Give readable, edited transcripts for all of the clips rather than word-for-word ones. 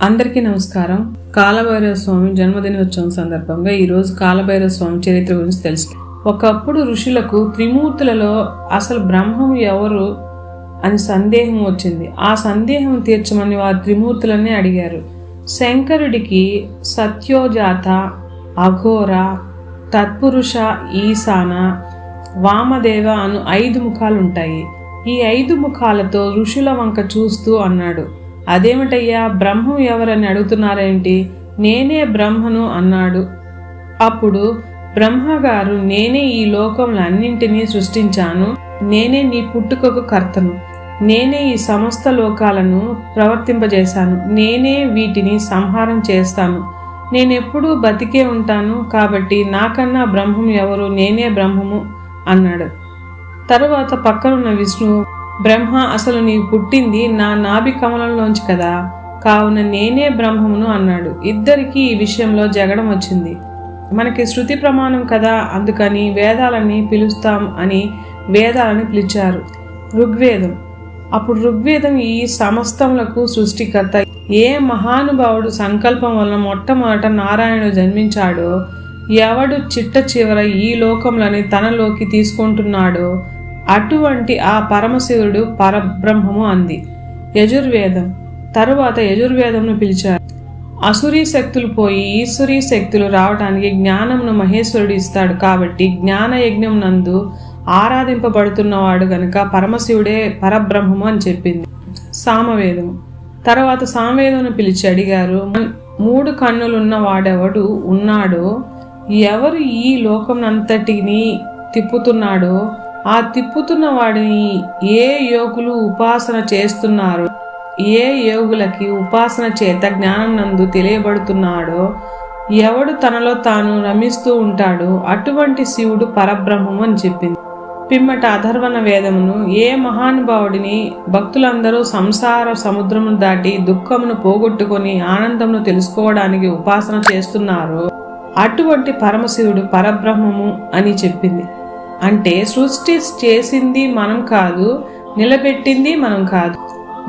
అందరికీ నమస్కారం. కాలభైరవ స్వామి జన్మదినోత్సవం సందర్భంగా ఈరోజు కాలభైరవ స్వామి చరిత్ర గురించి తెలుసుకుందాం. ఒకప్పుడు ఋషులకు త్రిమూర్తులలో అసలు బ్రహ్మం ఎవరు అని సందేహం వచ్చింది. ఆ సందేహం తీర్చమని వారు త్రిమూర్తులనే అడిగారు. శంకరుడికి సత్యోజాత, అఘోర, తత్పురుష, ఈశాన, వామదేవ అను 5 ముఖాలుంటాయి. ఈ 5 ముఖాలతో ఋషుల వంక చూస్తూ అన్నాడు, అదేమిటయ్యా, బ్రహ్మం ఎవరని అడుగుతున్నారేంటి? నేనే బ్రహ్మను అన్నాడు. అప్పుడు బ్రహ్మగారు, నేనే ఈ లోకంలో అన్నింటినీ సృష్టించాను, నేనే నీ పుట్టుకకు కర్తను, నేనే ఈ సమస్త లోకాలను ప్రవర్తింపజేశాను, నేనే వీటిని సంహారం చేస్తాను, నేనెప్పుడూ బతికే ఉంటాను, కాబట్టి నాకన్నా బ్రహ్మం ఎవరు? నేనే బ్రహ్మము అన్నాడు. తరువాత పక్కనున్న విష్ణువు, బ్రహ్మ, అసలు నీవు పుట్టింది నా నాభి కమలంలోంచి కదా, కావున నేనే బ్రహ్మమును అన్నాడు. ఇద్దరికీ ఈ విషయంలో జగడం వచ్చింది. మనకి శృతి ప్రమాణం కదా, అందుకని వేదాలని పిలుస్తాం అని వేదాలని పిలిచారు. ఋగ్వేదం. అప్పుడు ఋగ్వేదం ఈ సమస్తములకు సృష్టికర్త. ఏ మహానుభావుడు సంకల్పం వలన మొట్టమొదట నారాయణుడు జన్మించాడో, ఎవడు చిట్ట చివర ఈ లోకంలోని తనలోకి తీసుకుంటున్నాడో అటువంటి ఆ పరమశివుడు పరబ్రహ్మము అంది. యజుర్వేదం. తరువాత యజుర్వేదంను పిలిచారు. అసురీ శక్తులు పోయి ఈశ్వరీ శక్తులు రావడానికి జ్ఞానమును మహేశ్వరుడు ఇస్తాడు, కాబట్టి జ్ఞాన యజ్ఞం నందు ఆరాధింపబడుతున్నవాడు గనుక పరమశివుడే పరబ్రహ్మము అని చెప్పింది. సామవేదం. తర్వాత సామవేదంను పిలిచి అడిగారు, 3 కన్నులున్న వాడెవడు ఉన్నాడో, ఎవరు ఈ లోకమంతటిని తిప్పుతున్నాడో, ఆ తిప్పుతున్న వాడిని ఏ యోగులు ఉపాసన చేస్తున్నారో, ఏ యోగులకి ఉపాసన చేత జ్ఞానం నందు తెలియబడుతున్నాడో, ఎవడు తనలో తాను రమిస్తూ ఉంటాడో అటువంటి శివుడు పరబ్రహ్మము అని చెప్పింది. పిమ్మట అధర్వణ వేదమును, ఏ మహానుభావుడిని భక్తులందరూ సంసార సముద్రమును దాటి దుఃఖమును పోగొట్టుకొని ఆనందమును తెలుసుకోవడానికి ఉపాసన చేస్తున్నారో అటువంటి పరమశివుడు పరబ్రహ్మము అని చెప్పింది. అంటే సృష్టి చేసింది మనం కాదు, నిలబెట్టింది మనం కాదు,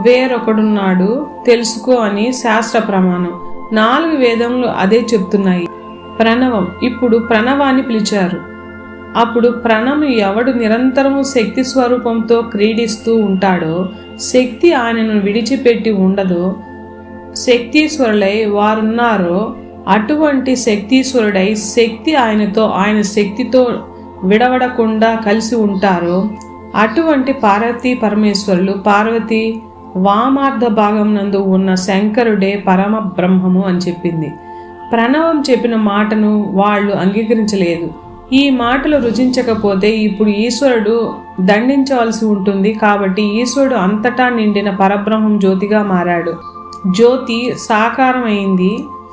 వేరొకడున్నాడు తెలుసుకో అని శాస్త్ర ప్రమాణం. 4 వేదములు అదే చెప్తున్నాయి. ప్రణవం. ఇప్పుడు ప్రణవాన్ని పిలిచారు. అప్పుడు ప్రణము ఎవడు నిరంతరము శక్తి స్వరూపంతో క్రీడిస్తూ ఉంటాడో, శక్తి ఆయనను విడిచిపెట్టి ఉండదో, శక్తీశ్వరులై వారున్నారో అటువంటి శక్తీశ్వరుడై శక్తి ఆయనతో, ఆయన శక్తితో విడవడకుండా కలిసి ఉంటారో అటువంటి పార్వతీ పరమేశ్వరులు, పార్వతి వామార్ధ భాగం నందు ఉన్న శంకరుడే పరమ బ్రహ్మము అని చెప్పింది. ప్రణవం చెప్పిన మాటను వాళ్ళు అంగీకరించలేదు. ఈ మాటలు రుచించకపోతే ఇప్పుడు ఈశ్వరుడు దండించవలసి ఉంటుంది, కాబట్టి ఈశ్వరుడు అంతటా నిండిన పరబ్రహ్మం జ్యోతిగా మారాడు. జ్యోతి సాకారం అయింది.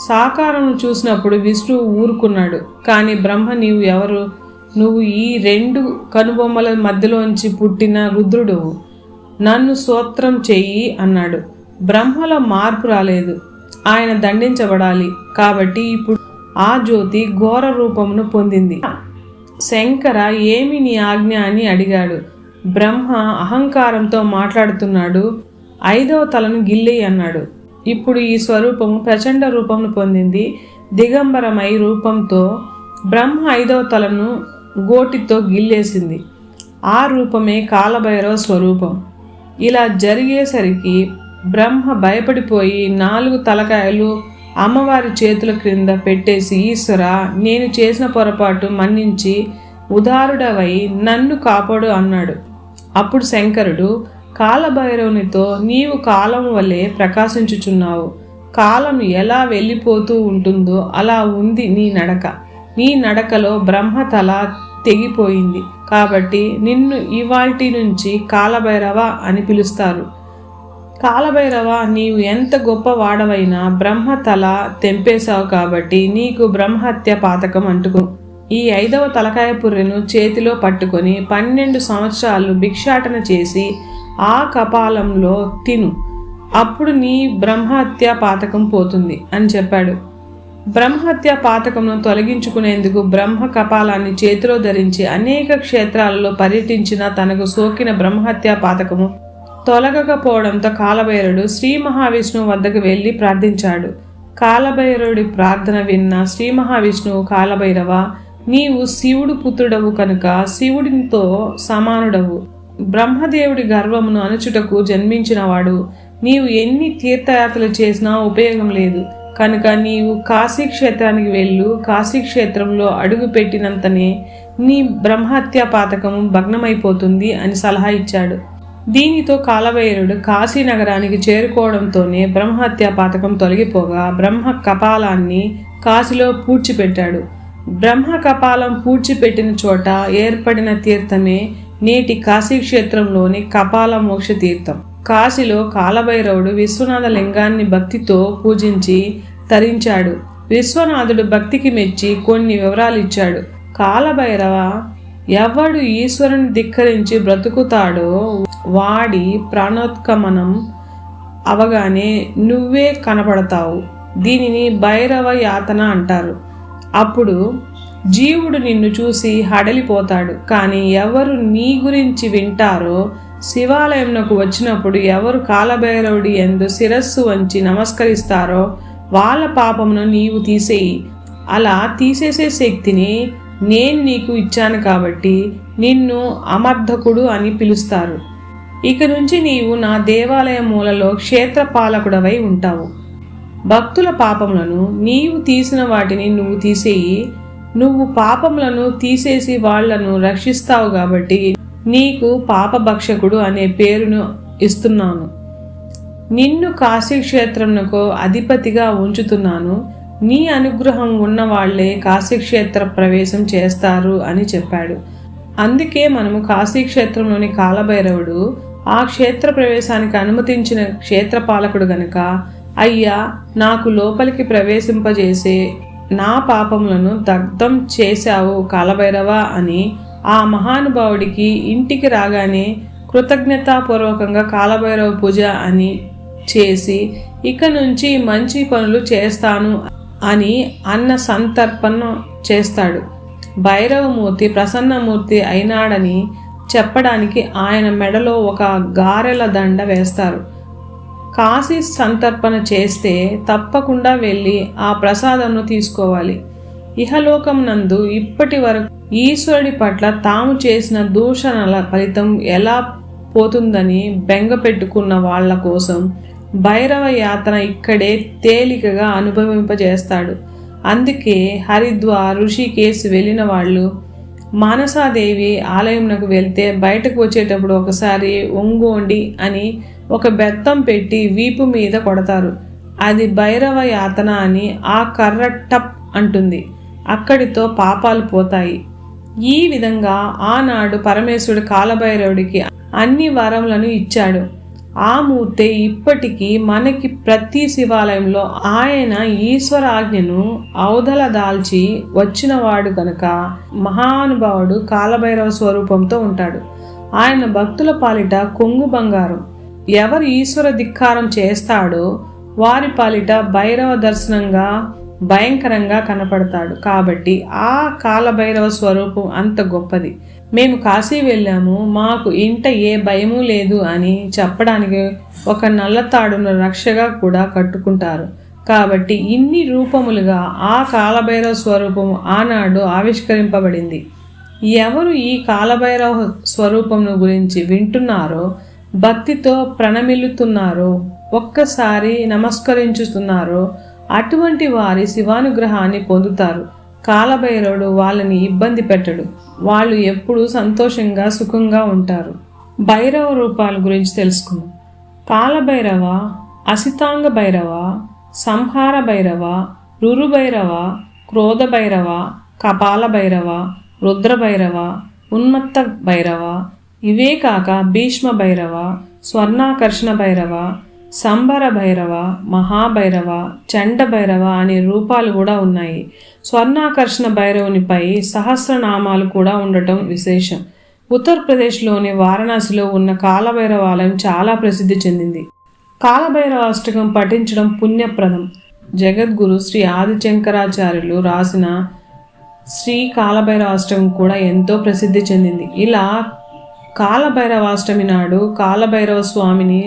సాకారం చూసినప్పుడు విష్ణువు ఊరుకున్నాడు. కానీ బ్రహ్మ, నీవు ఎవరు? నువ్వు ఈ 2 కనుబొమ్మల మధ్యలోంచి పుట్టిన రుద్రుడు, నన్ను స్తోత్రం చెయ్యి అన్నాడు. బ్రహ్మలో మార్పు రాలేదు. ఆయన దండించబడాలి, కాబట్టి ఇప్పుడు ఆ జ్యోతి ఘోర రూపమును పొందింది. శంకర, ఏమి నీ ఆజ్ఞ అని అడిగాడు. బ్రహ్మ అహంకారంతో మాట్లాడుతున్నాడు. 5వ తలను గిల్లి అన్నాడు. ఇప్పుడు ఈ స్వరూపము ప్రచండ రూపమును పొందింది. దిగంబరమై రూపంతో బ్రహ్మ 5వ తలను గోటితో గిల్లేసింది. ఆ రూపమే కాలభైరవ స్వరూపం. ఇలా జరిగేసరికి బ్రహ్మ భయపడిపోయి 4 తలకాయలు అమ్మవారి చేతుల క్రింద పెట్టేసి, ఈశ్వర, నేను చేసిన పొరపాటు మన్నించి ఉదారుడవై నన్ను కాపాడు అన్నాడు. అప్పుడు శంకరుడు కాలభైరవునితో, నీవు కాలం వల్లే ప్రకాశించుచున్నావు. కాలం ఎలా వెళ్ళిపోతూ ఉంటుందో అలా ఉంది నీ నడక. నీ నడకలో బ్రహ్మ తల తెగిపోయింది, కాబట్టి నిన్ను ఇవాల్టి నుంచి కాలభైరవ అని పిలుస్తారు. కాలభైరవ, నీవు ఎంత గొప్ప వాడవైనా బ్రహ్మ తల తెంపేశావు, కాబట్టి నీకు బ్రహ్మహత్య పాతకం అంటుకు. ఈ 5వ తలకాయ పుర్రెను చేతిలో పట్టుకొని 12 సంవత్సరాలు భిక్షాటన చేసి ఆ కపాలంలో తిను, అప్పుడు నీ బ్రహ్మహత్య పాతకం పోతుంది అని చెప్పాడు. బ్రహ్మహత్య పాతకమును తొలగించుకునేందుకు బ్రహ్మ కపాలాన్ని చేతిలో ధరించి అనేక క్షేత్రాలలో పర్యటించిన తనకు సోకిన బ్రహ్మహత్య పాతకము తొలగకపోవడంతో కాలభైరవుడు శ్రీ మహావిష్ణువు వద్దకు వెళ్ళి ప్రార్థించాడు. కాలభైరవుడి ప్రార్థన విన్న శ్రీ మహావిష్ణువు, కాలభైరవ, నీవు శివుడు పుత్రుడవు కనుక శివుడితో సమానుడవు. బ్రహ్మదేవుడి గర్వమును అణచుటకు జన్మించినవాడు. నీవు ఎన్ని తీర్థయాత్రలు చేసినా ఉపయోగం లేదు కనుక నీవు కాశీక్షేత్రానికి వెళ్ళు. కాశీక్షేత్రంలో అడుగు పెట్టినంతనే నీ బ్రహ్మహత్యా పాతకము భగ్నమైపోతుంది అని సలహా ఇచ్చాడు. దీనితో కాలభైరవుడు కాశీ నగరానికి చేరుకోవడంతోనే బ్రహ్మహత్యా పాతకం తొలగిపోగా బ్రహ్మ కపాలాన్ని కాశీలో పూడ్చిపెట్టాడు. బ్రహ్మ కపాలం పూడ్చిపెట్టిన చోట ఏర్పడిన తీర్థమే నేటి కాశీక్షేత్రంలోని కపాల మోక్ష తీర్థం. కాశీలో కాలభైరవుడు విశ్వనాథ లింగాన్ని భక్తితో పూజించి తరించాడు. విశ్వనాథుడు భక్తికి మెచ్చి కొన్ని వివరాలు ఇచ్చాడు. కాలభైరవ, ఎవడు ఈశ్వరుని ధిక్కరించి బ్రతుకుతాడో వాడి ప్రాణోత్కమనం అవగానే నువ్వే కనపడతావు. దీనిని భైరవ యాతన అంటారు. అప్పుడు జీవుడు నిన్ను చూసి హడలిపోతాడు. కానీ ఎవరు నీ గురించి వింటారో, శివాలయంకు వచ్చినప్పుడు ఎవరు కాలభైరవుడి యందు శిరస్సు వంచి నమస్కరిస్తారో వాళ్ళ పాపమును నీవు తీసేయి. అలా తీసేసే శక్తిని నేను నీకు ఇచ్చాను కాబట్టి నిన్ను అమర్ధకుడు అని పిలుస్తారు. ఇక నుంచి నీవు నా దేవాలయ మూలలో క్షేత్రపాలకుడవై ఉంటావు. భక్తుల పాపములను నీవు తీసిన వాటిని నువ్వు తీసేయి. నువ్వు పాపములను తీసేసి వాళ్లను రక్షిస్తావు కాబట్టి నీకు పాపభక్షకుడు అనే పేరును ఇస్తున్నాను. నిన్ను కాశీక్షేత్రంకు అధిపతిగా ఉంచుతున్నాను. నీ అనుగ్రహం ఉన్న వాళ్లే కాశీక్షేత్ర ప్రవేశం చేస్తారు అని చెప్పాడు. అందుకే మనము కాశీక్షేత్రంలోని కాలభైరవుడు ఆ క్షేత్ర ప్రవేశానికి అనుమతించిన క్షేత్రపాలకుడు గనక, అయ్యా నాకు లోపలికి ప్రవేశింపజేసే నా పాపములను దగ్ధం చేశావు కాలభైరవ అని ఆ మహానుభావుడికి ఇంటికి రాగానే కృతజ్ఞతాపూర్వకంగా కాలభైరవ పూజ అని చేసి ఇక నుంచి మంచి పనులు చేస్తాను అని అన్న సంతర్పణ చేస్తాడు. భైరవమూర్తి ప్రసన్నమూర్తి అయినాడని చెప్పడానికి ఆయన మెడలో ఒక గారెల దండ వేస్తారు. కాశీ సంతర్పణ చేస్తే తప్పకుండా వెళ్ళి ఆ ప్రసాదంను తీసుకోవాలి. ఇహలోకం నందు ఇప్పటి వరకు ఈశ్వరుడి పట్ల తాము చేసిన దూషణల ఫలితం ఎలా పోతుందని బెంగ పెట్టుకున్న వాళ్ల కోసం భైరవ యాతన ఇక్కడే తేలికగా అనుభవింపజేస్తాడు. అందుకే హరిద్వార్, ఋషికేశ్ వెళ్ళిన వాళ్ళు మానసాదేవి ఆలయంకు వెళ్తే బయటకు వచ్చేటప్పుడు ఒకసారి ఒంగోండి అని ఒక బెత్తం పెట్టి వీపు మీద కొడతారు. అది భైరవ యాతన అని ఆ కర్ర టప్ అంటుంది. అక్కడితో పాపాలు పోతాయి. ఈ విధంగా ఆనాడు పరమేశ్వరుడు కాలభైరవుడికి అన్ని వరములను ఇచ్చాడు. ఆ మూర్తే ఇప్పటికీ మనకి ప్రతి శివాలయంలో ఆయన ఈశ్వర ఆజ్ఞను అవధల దాల్చి వచ్చినవాడు కనుక మహానుభావుడు కాలభైరవ స్వరూపంతో ఉంటాడు. ఆయన భక్తుల పాలిట కొంగు బంగారం. ఎవరు ఈశ్వర ధిక్కారం చేస్తాడో వారి పాలిట భైరవ దర్శనంగా భయంకరంగా కనపడతాడు. కాబట్టి ఆ కాలభైరవ స్వరూపం అంత గొప్పది. మేము కాశీ వెళ్ళాము, మాకు ఇంట ఏ భయము లేదు అని చెప్పడానికి ఒక నల్లతాడును రక్షగా కూడా కట్టుకుంటారు. కాబట్టి ఇన్ని రూపములుగా ఆ కాలభైరవ స్వరూపం ఆనాడు ఆవిష్కరింపబడింది. ఎవరు ఈ కాలభైరవ స్వరూపమును గురించి వింటున్నారో, భక్తితో ప్రణమిల్లుతున్నారో, ఒక్కసారి నమస్కరించుతున్నారో అటువంటి వారి శివానుగ్రహాన్ని పొందుతారు. కాలభైరవుడు వాళ్ళని ఇబ్బంది పెట్టడు. వాళ్ళు ఎప్పుడూ సంతోషంగా సుఖంగా ఉంటారు. భైరవ రూపాల గురించి తెలుసుకుందాం. కాలభైరవ, అసితాంగ భైరవ, సంహార భైరవ, రురుభైరవ, క్రోధ భైరవ, కపాల భైరవ, రుద్ర భైరవ, ఉన్మత్త భైరవ, ఇవే కాక భీష్మ భైరవ, స్వర్ణాకర్షణ భైరవ, సంబర భైరవ, మహాభైరవ, చండ భైరవ అనే రూపాలు కూడా ఉన్నాయి. స్వర్ణాకర్షణ భైరవునిపై సహస్రనామాలు కూడా ఉండటం విశేషం. ఉత్తరప్రదేశ్లోని వారణాసిలో ఉన్న కాలభైరవ ఆలయం చాలా ప్రసిద్ధి చెందింది. కాలభైరవ అష్టకం పఠించడం పుణ్యప్రదం. జగద్గురు శ్రీ ఆదిశంకరాచార్యులు రాసిన శ్రీ కాలభైరవ అష్టకం కూడా ఎంతో ప్రసిద్ధి చెందింది. ఇలా కాలభైరవాష్టమి నాడు కాలభైరవ స్వామిని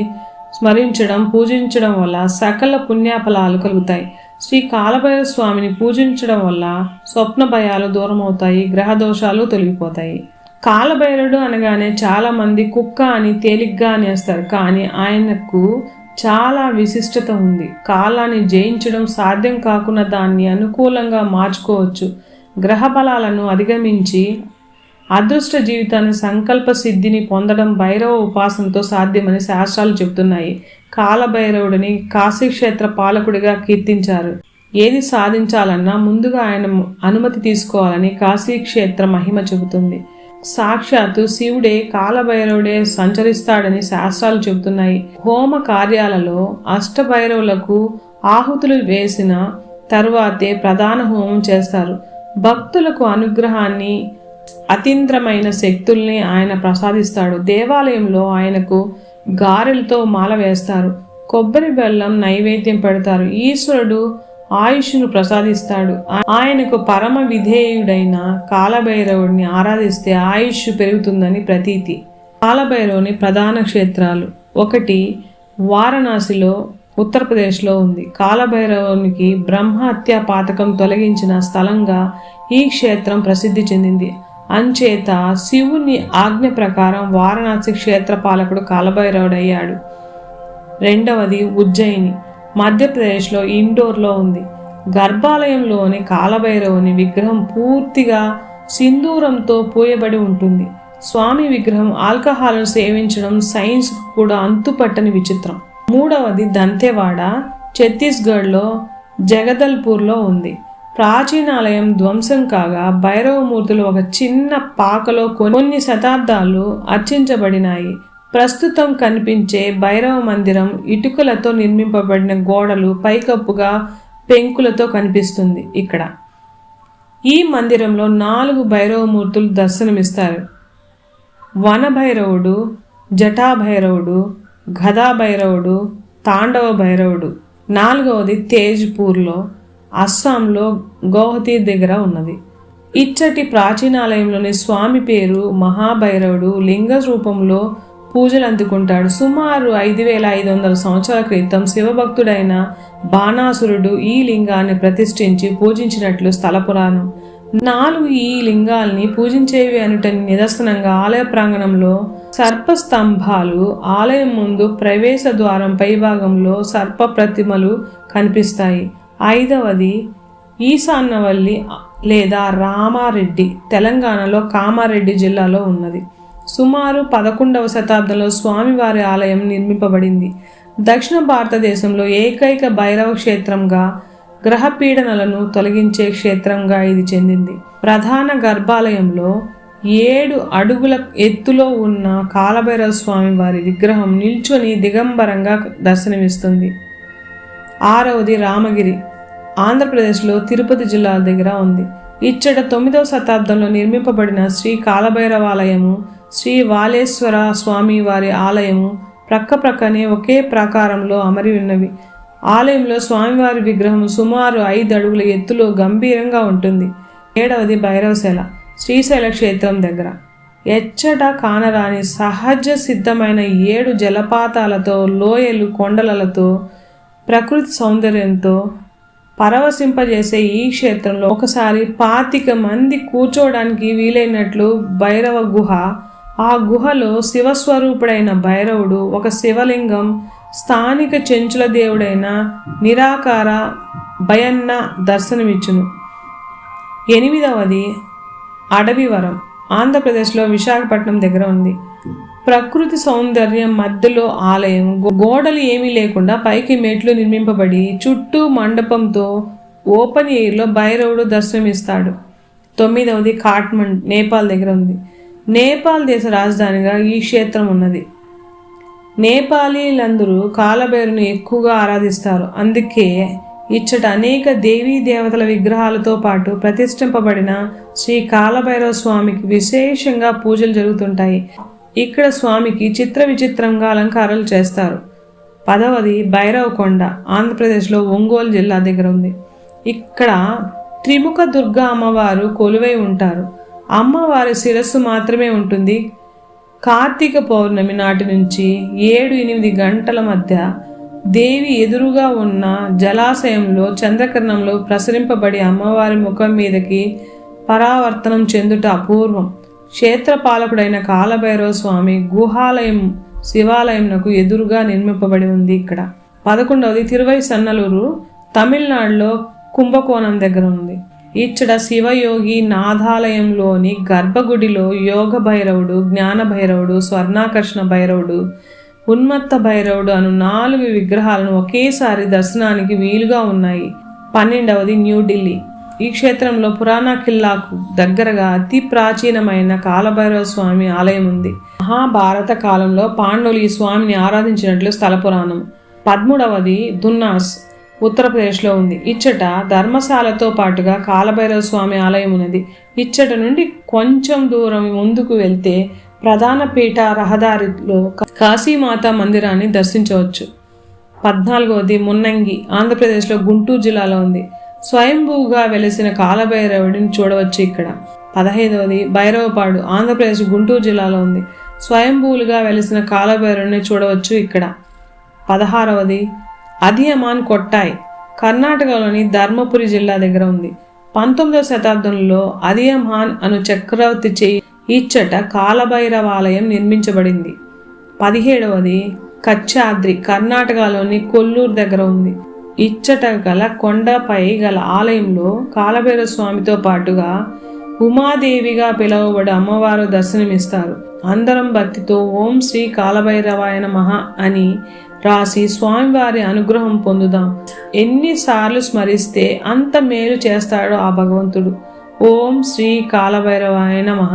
స్మరించడం పూజించడం వల్ల సకల పుణ్యఫలాలు కలుగుతాయి. శ్రీ కాలభైరవ స్వామిని పూజించడం వల్ల స్వప్న భయాలు దూరం అవుతాయి, గ్రహ దోషాలు తొలగిపోతాయి. కాలభైరవుడు అనగానే చాలా మంది కుక్క అని తేలిగ్గా అనేస్తారు, కానీ ఆయనకు చాలా విశిష్టత ఉంది. కాలాన్ని జయించడం సాధ్యం కాకుండా దాన్ని అనుకూలంగా మార్చుకోవచ్చు. గ్రహ బలాలను అధిగమించి అదృష్ట జీవితాన్ని సంకల్ప సిద్ధిని పొందడం భైరవ ఉపాసనతో సాధ్యమని శాస్త్రాలు చెబుతున్నాయి. కాలభైరవుడిని కాశీక్షేత్ర పాలకుడిగా కీర్తించారు. ఏది సాధించాలన్నా ముందుగా ఆయన అనుమతి తీసుకోవాలని కాశీక్షేత్ర మహిమ చెబుతుంది. సాక్షాత్తు శివుడే కాలభైరవుడే సంచరిస్తాడని శాస్త్రాలు చెబుతున్నాయి. హోమ కార్యాలలో అష్టభైరవులకు ఆహుతులు వేసిన తరువాతే ప్రధాన హోమం చేస్తారు. భక్తులకు అనుగ్రహాన్ని అతీంద్రమైన శక్తుల్ని ఆయన ప్రసాదిస్తాడు. దేవాలయంలో ఆయనకు గారెలతో మాల వేస్తారు, కొబ్బరి బెల్లం నైవేద్యం పెడతారు. ఈశ్వరుడు ఆయుష్ను ప్రసాదిస్తాడు. ఆయనకు పరమ విధేయుడైన కాలభైరవుడిని ఆరాధిస్తే ఆయుష్ పెరుగుతుందని ప్రతీతి. కాలభైరవుని ప్రధాన క్షేత్రాలు: 1 వారణాసిలో ఉత్తరప్రదేశ్లో ఉంది. కాలభైరవునికి బ్రహ్మహత్యా పాతకం తొలగించిన స్థలంగా ఈ క్షేత్రం ప్రసిద్ధి చెందింది. అంచేత శివుని ఆజ్ఞ ప్రకారం వారణాసి క్షేత్ర పాలకుడు కాలభైరవుడయ్యాడు. 2 ఉజ్జయిని మధ్యప్రదేశ్లో ఇండోర్లో ఉంది. గర్భాలయంలోని కాలభైరవుని విగ్రహం పూర్తిగా సింధూరంతో పూయబడి ఉంటుంది. స్వామి విగ్రహం ఆల్కహాల్ను సేవించడం సైన్స్ కూడా అంతుపట్టని విచిత్రం. 3 దంతెవాడ ఛత్తీస్గఢ్లో జగదల్పూర్లో ఉంది. ప్రాచీనాలయం ధ్వంసం కాగా భైరవమూర్తులు ఒక చిన్న పాకలో కొన్ని శతాబ్దాలు అర్చించబడినాయి. ప్రస్తుతం కనిపించే భైరవ మందిరం ఇటుకలతో నిర్మింపబడిన గోడలు పైకప్పుగా పెంకులతో కనిపిస్తుంది. ఇక్కడ ఈ మందిరంలో 4 భైరవమూర్తులు దర్శనమిస్తారు: వనభైరవుడు, జటాభైరవుడు, గదాభైరవుడు, తాండవ భైరవుడు. 4వది తేజ్పూర్లో అస్సాంలో గౌహతి దగ్గర ఉన్నది. ఇచ్చటి ప్రాచీనాలయంలోని స్వామి పేరు మహాభైరవుడు. లింగ రూపంలో పూజలు అందుకుంటాడు. సుమారు 5500 సంవత్సరాల క్రితం శివభక్తుడైన బాణాసురుడు ఈ లింగాన్ని ప్రతిష్ఠించి పూజించినట్లు స్థల పురాణం. 4 ఈ లింగాల్ని పూజించేవి అనుటని నిదర్శనంగా ఆలయ ప్రాంగణంలో సర్పస్తంభాలు, ఆలయం ముందు ప్రవేశ ద్వారం పైభాగంలో సర్ప ప్రతిమలు కనిపిస్తాయి. 5వది ఈశాన్యవల్లి లేదా రామారెడ్డి, తెలంగాణలో కామారెడ్డి జిల్లాలో ఉన్నది. సుమారు 11వ శతాబ్దంలో స్వామివారి ఆలయం నిర్మింపబడింది. దక్షిణ భారతదేశంలో ఏకైక భైరవ క్షేత్రంగా, గ్రహ పీడనలను తొలగించే క్షేత్రంగా ఇది చెందింది. ప్రధాన గర్భాలయంలో 7 అడుగుల ఎత్తులో ఉన్న కాలభైరవ స్వామి వారి విగ్రహం నిల్చొని దిగంబరంగా దర్శనమిస్తుంది. 6వది రామగిరి, ఆంధ్రప్రదేశ్లో తిరుపతి జిల్లా దగ్గర ఉంది. ఇచ్చట 9వ శతాబ్దంలో నిర్మింపబడిన శ్రీ కాలభైరవాలయము, శ్రీ వాలేశ్వర స్వామి వారి ఆలయము ప్రక్కనే ఒకే ప్రాకారంలో అమరి ఉన్నవి. ఆలయంలో స్వామివారి విగ్రహం సుమారు 5 అడుగుల ఎత్తులో గంభీరంగా ఉంటుంది. 7వది భైరవశైల, శ్రీశైల క్షేత్రం దగ్గర. ఎచ్చట కానరాని సహజ సిద్ధమైన 7 జలపాతాలతో, లోయలు, కొండలతో, ప్రకృతి సౌందర్యంతో పరవశింపజేసే ఈ క్షేత్రంలో ఒకసారి 25 మంది కూర్చోవడానికి వీలైనట్లు భైరవ గుహ. ఆ గుహలో శివస్వరూపుడైన భైరవుడు, ఒక శివలింగం, స్థానిక చెంచుల దేవుడైన నిరాకార భయన్న దర్శనమిచ్చును. 8వది అడవివరం, ఆంధ్రప్రదేశ్లో విశాఖపట్నం దగ్గర ఉంది. ప్రకృతి సౌందర్యం మధ్యలో ఆలయం, గోడలు ఏమీ లేకుండా పైకి మెట్లు నిర్మింపబడి చుట్టూ మండపంతో ఓపెన్ ఎయిర్లో భైరవుడు దర్శనమిస్తాడు. 9వది కాఠ్మండ్, నేపాల్ దగ్గర ఉంది. నేపాల్ దేశ రాజధానిగా ఈ క్షేత్రం ఉన్నది. నేపాలీలందరూ కాలభైరవుని ఎక్కువగా ఆరాధిస్తారు. అందుకే ఇచ్చట అనేక దేవీ దేవతల విగ్రహాలతో పాటు ప్రతిష్ఠింపబడిన శ్రీ కాలభైరవ స్వామికి విశేషంగా పూజలు జరుగుతుంటాయి. ఇక్కడ స్వామికి చిత్ర విచిత్రంగా అలంకారాలు చేస్తారు. 10వది భైరవకొండ, ఆంధ్రప్రదేశ్లో ఒంగోలు జిల్లా దగ్గర ఉంది. ఇక్కడ త్రిముఖ దుర్గా అమ్మవారు కొలువై ఉంటారు. అమ్మవారి శిరస్సు మాత్రమే ఉంటుంది. కార్తీక పౌర్ణమి నాటి నుంచి 7-8 గంటల మధ్య దేవి ఎదురుగా ఉన్న జలాశయంలో చంద్రకిరణంలో ప్రసరింపబడి అమ్మవారి ముఖం మీదకి పరావర్తనం చెందుట అపూర్వం. క్షేత్రపాలకుడైన కాలభైరవ స్వామి గుహాలయం శివాలయంకు ఎదురుగా నిర్మింపబడి ఉంది. ఇక్కడ 11వది తిరువైసన్నలూరు, తమిళనాడులో కుంభకోణం దగ్గర ఉంది. ఇచ్చట శివయోగి నాథాలయంలోని గర్భగుడిలో యోగ భైరవుడు, జ్ఞాన భైరవుడు, స్వర్ణాకర్షణ భైరవుడు, ఉన్మత్త భైరవుడు అను 4 విగ్రహాలను ఒకేసారి దర్శనానికి వీలుగా ఉన్నాయి. 12వది న్యూఢిల్లీ. ఈ క్షేత్రంలో పురాణ ఖిల్లాకు దగ్గరగా అతి ప్రాచీనమైన కాలభైరవ స్వామి ఆలయం ఉంది. మహాభారత కాలంలో పాండవులు ఈ స్వామిని ఆరాధించినట్లు స్థల పురాణం. 13వది దున్నాస్, ఉత్తరప్రదేశ్లో ఉంది. ఇచ్చట ధర్మశాలతో పాటుగా కాలభైరవ స్వామి ఆలయం ఉన్నది. ఇచ్చట నుండి కొంచెం దూరం ముందుకు వెళ్తే ప్రధాన పీఠ రహదారిలో కాశీమాత మందిరాన్ని దర్శించవచ్చు. 14వది మున్నంగి, ఆంధ్రప్రదేశ్లో గుంటూరు జిల్లాలో ఉంది. స్వయంభూగా వెలిసిన కాలభైరవుడిని చూడవచ్చు ఇక్కడ. 15వది భైరవపాడు, ఆంధ్రప్రదేశ్ గుంటూరు జిల్లాలో ఉంది. స్వయంభూలుగా వెలిసిన కాలభైరవుడిని చూడవచ్చు ఇక్కడ. 16వది అధియమాన్ కొట్టాయ్, కర్ణాటకలోని ధర్మపురి జిల్లా దగ్గర ఉంది. 19వ శతాబ్దంలో అధియమాన్ అను చక్రవర్తి చేయి ఇచ్చట కాలభైరవాలయం నిర్మించబడింది. 17వది కచ్చాద్రి, కర్ణాటకలోని కొల్లూరు దగ్గర ఉంది. ఇచ్చట గల కొండపై గల ఆలయంలో కాలభైరవ స్వామితో పాటుగా ఉమాదేవిగా పిలువబడే అమ్మవారు దర్శనమిస్తారు. అందరం భక్తితో ఓం శ్రీ కాలభైరవాయ నమః అని రాసి స్వామివారి అనుగ్రహం పొందుదాం. ఎన్నిసార్లు స్మరిస్తే అంత మేలు చేస్తాడో ఆ భగవంతుడు. ఓం శ్రీ కాలభైరవాయ నమః.